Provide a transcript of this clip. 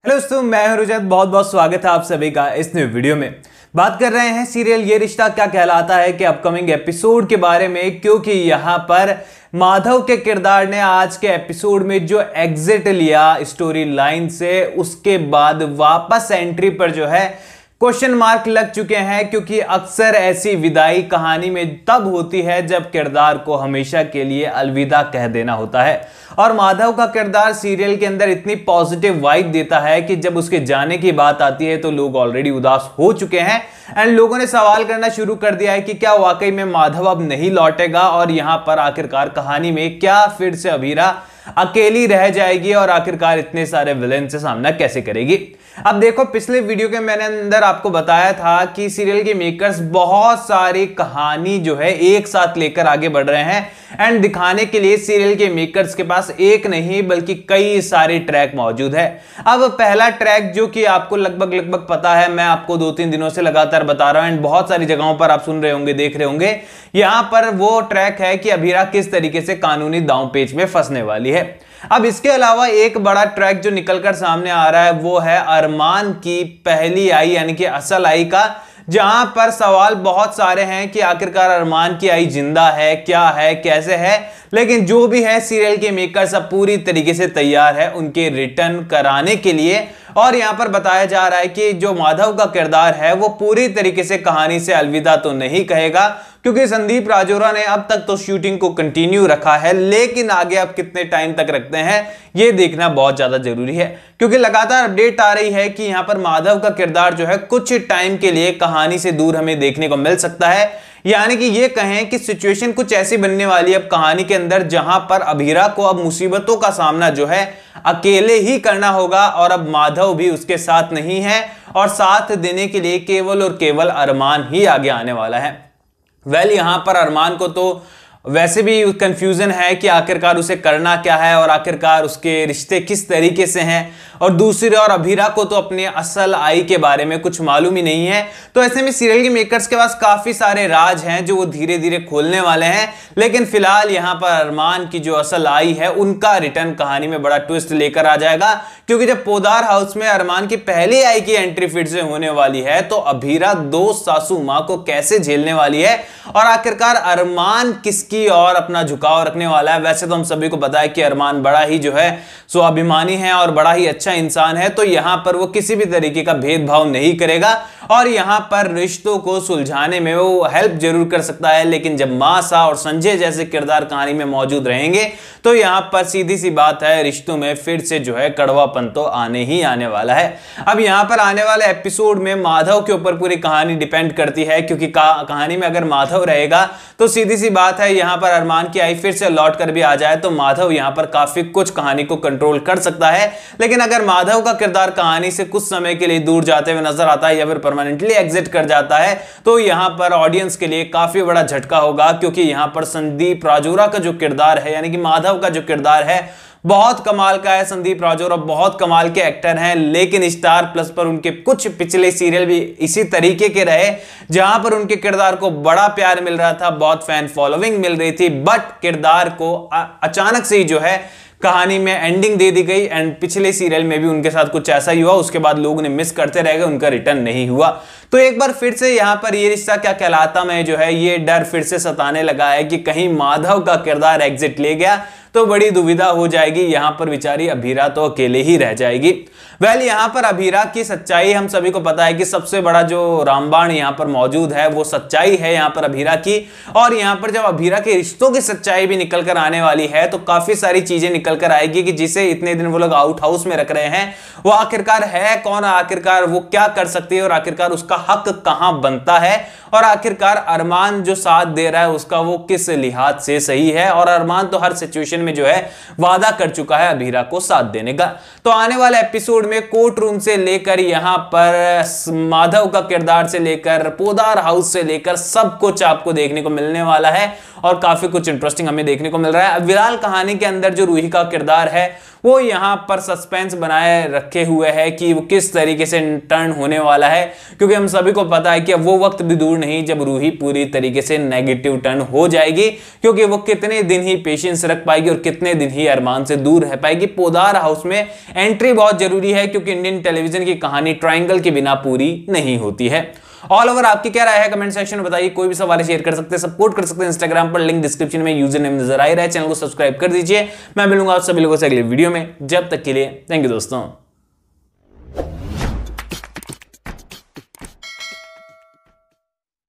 Hello दोस्तों, मैं हूं रुजत। बहुत बहुत स्वागत है आप सभी का इस नए वीडियो में। बात कर रहे हैं सीरियल ये रिश्ता क्या कहलाता है के अपकमिंग एपिसोड के बारे में, क्योंकि यहां पर माधव के किरदार ने आज के एपिसोड में जो एग्जिट लिया स्टोरी लाइन से, उसके बाद वापस एंट्री पर जो है क्वेश्चन मार्क लग चुके हैं। क्योंकि अक्सर ऐसी विदाई कहानी में तब होती है जब किरदार को हमेशा के लिए अलविदा कह देना होता है। और माधव का किरदार सीरियल के अंदर इतनी पॉजिटिव वाइब देता है कि जब उसके जाने की बात आती है तो लोग ऑलरेडी उदास हो चुके हैं एंड लोगों ने सवाल करना शुरू कर दिया है कि क्या वाकई में माधव अब नहीं लौटेगा और यहां पर आखिरकार कहानी में क्या फिर से अभीरा अकेली रह जाएगी और आखिरकार इतने सारे विलेन से सामना कैसे करेगी। अब देखो, पिछले वीडियो के मैंने अंदर आपको बताया था कि सीरियल के मेकर्स बहुत सारी कहानी जो है एक साथ लेकर आगे बढ़ रहे हैं एंड दिखाने के लिए सीरियल के मेकर्स के पास एक नहीं बल्कि कई सारे ट्रैक मौजूद है। अब पहला ट्रैक जो कि आपको लगभग पता है, मैं आपको 2-3 दिनों से लगातार बता रहा हूं एंड बहुत सारी जगहों पर आप सुन रहे होंगे, देख रहे होंगे। यहां पर वो ट्रैक है कि अभीरा किस तरीके से कानूनी दांव पेच में फंसने वाली है। अब इसके अलावा एक बड़ा ट्रैक जो निकलकर सामने आ रहा है वो है अरमान की पहली आई यानी कि असल आई का, जहां पर सवाल बहुत सारे हैं कि आखिरकार अरमान की आई जिंदा है, क्या है, कैसे है। लेकिन जो भी है, सीरियल के मेकर्स अब पूरी तरीके से तैयार है उनके रिटर्न कराने के लिए। और यहां पर बताया जा रहा है कि जो माधव का किरदार है वो पूरी तरीके से कहानी से अलविदा तो नहीं कहेगा, क्योंकि संदीप राजौरा ने अब तक तो शूटिंग को कंटिन्यू रखा है, लेकिन आगे अब कितने टाइम तक रखते हैं ये देखना बहुत ज्यादा जरूरी है। क्योंकि लगातार अपडेट आ रही है कि यहां पर माधव का किरदार जो है कुछ टाइम के लिए कहानी से दूर हमें देखने को मिल सकता है। यानी कि ये कहें कि सिचुएशन कुछ ऐसी बनने वाली है अब कहानी के अंदर, जहां पर अभीरा को अब मुसीबतों का सामना जो है अकेले ही करना होगा और अब माधव भी उसके साथ नहीं है और साथ देने के लिए केवल और केवल अरमान ही आगे आने वाला है। यहां पर अरमान को तो वैसे भी कंफ्यूजन है कि आखिरकार उसे करना क्या है और आखिरकार उसके रिश्ते किस तरीके से हैं, और दूसरी ओर अभीरा को तो अपने असल आई के बारे में कुछ मालूम ही नहीं है। तो ऐसे में सीरियल के मेकर्स के पास काफी सारे राज हैं जो वो धीरे धीरे खोलने वाले हैं। लेकिन फिलहाल यहां पर अरमान की जो असल आई है उनका रिटर्न कहानी में बड़ा ट्विस्ट लेकर आ जाएगा। क्योंकि जब पोदार हाउस में अरमान की पहली आई की एंट्री फिर से होने वाली है तो अभीरा दो सासू मां को कैसे झेलने वाली है और आखिरकार अरमान किसकी और अपना झुकाव रखने वाला है। वैसे तो हम सभी को पता है कि अरमान बड़ा ही जो है स्वाभिमानी है और बड़ा ही अच्छा इंसान है, तो यहां पर वो किसी भी तरीके का भेदभाव नहीं करेगा और यहां पर रिश्तों को सुलझाने में वो हेल्प जरूर कर सकता है। लेकिन जब मासा और संजय जैसे किरदार कहानी में मौजूद रहेंगे तो यहां पर सीधी सी बात है, रिश्तों में फिर से जो है कड़वापन तो आने ही आने वाला है। अब यहां पर आने वाले एपिसोड में माधव के ऊपर पूरी कहानी डिपेंड करती है, क्योंकि कहानी में अगर माधव रहेगा तो सीधी सी बात है यहां पर अरमान की आई फिर से लौट कर भी आ जाए तो माधव यहां पर काफी कुछ कहानी को कंट्रोल कर सकता है। लेकिन अगर माधव का किरदार कहानी से कुछ समय के लिए दूर जाते हुए नजर आता है या फिर परमानेंटली एग्जिट कर जाता है तो यहां पर ऑडियंस के लिए काफी बड़ा झटका होगा। क्योंकि यहां पर संदीप राजौरा का जो किरदार है यानी कि माधव का जो किरदार है बहुत कमाल का है। संदीप राजौरा बहुत कमाल के एक्टर हैं, लेकिन स्टार प्लस पर उनके कुछ पिछले सीरियल भी इसी तरीके के रहे जहां पर उनके किरदार को बड़ा प्यार मिल रहा था, बहुत फैन फॉलोइंग मिल रही थी, बट किरदार को अचानक से ही जो है कहानी में एंडिंग दे दी गई एंड पिछले सीरियल में भी उनके साथ कुछ ऐसा ही हुआ। उसके बाद लोग ने मिस करते रह गए, उनका रिटर्न नहीं हुआ। तो एक बार फिर से यहां पर ये रिश्ता क्या कहलाता में जो है ये डर फिर से सताने लगा है कि कहीं माधव का किरदार एग्जिट ले गया तो बड़ी दुविधा हो जाएगी, यहां पर बेचारी अभीरा तो अकेले ही रह जाएगी। यहां पर अभीरा की सच्चाई हम सभी को पता है कि सबसे बड़ा जो रामबाण यहां पर मौजूद है वो सच्चाई है यहां पर अभीरा की। और यहां पर जब अभीरा के रिश्तों की सच्चाई भी निकल कर आने वाली है तो काफी सारी चीजें निकल कर आएगी कि जिसे इतने दिन वो लोग आउट हाउस में रख रहे हैं वो आखिरकार है कौन, आखिरकार वो क्या कर सकती है और आखिरकार उसका हक कहां बनता है और आखिरकार अरमान जो साथ दे रहा है उसका वो किस लिहाज से सही है। और अरमान तो हर सिचुएशन में जो है वादा कर चुका है अभीरा को साथ देने का। तो आने वाले एपिसोड में कोर्ट रूम से लेकर यहां पर माधव का किरदार से लेकर पोदार हाउस से लेकर सब कुछ आपको देखने को मिलने वाला है और काफी कुछ इंटरेस्टिंग हमें देखने को मिल रहा है। अब विराल कहानी के अंदर जो रूही का किरदार है वो यहाँ पर सस्पेंस बनाए रखे हुए है कि वो किस तरीके से टर्न होने वाला है, क्योंकि हम सभी को पता है कि अब वो वक्त भी दूर नहीं जब रूही पूरी तरीके से नेगेटिव टर्न हो जाएगी, क्योंकि वो कितने दिन ही पेशेंस रख पाएगी और कितने दिन ही अरमान से दूर रह पाएगी। पोदार हाउस में एंट्री बहुत जरूरी है, क्योंकि इंडियन टेलीविजन की कहानी ट्रायंगल के बिना पूरी नहीं होती है। ऑल ओवर आपकी क्या राय है कमेंट सेक्शन में बताइए। कोई भी सवाल शेयर कर सकते हैं, सपोर्ट कर सकते हैं इंस्टाग्राम पर, लिंक डिस्क्रिप्शन में यूजर नेम नजर आ रहा है। चैनल को सब्सक्राइब कर दीजिए। मैं मिलूंगा आप सभी लोगों से अगले वीडियो में, जब तक के लिए थैंक यू दोस्तों।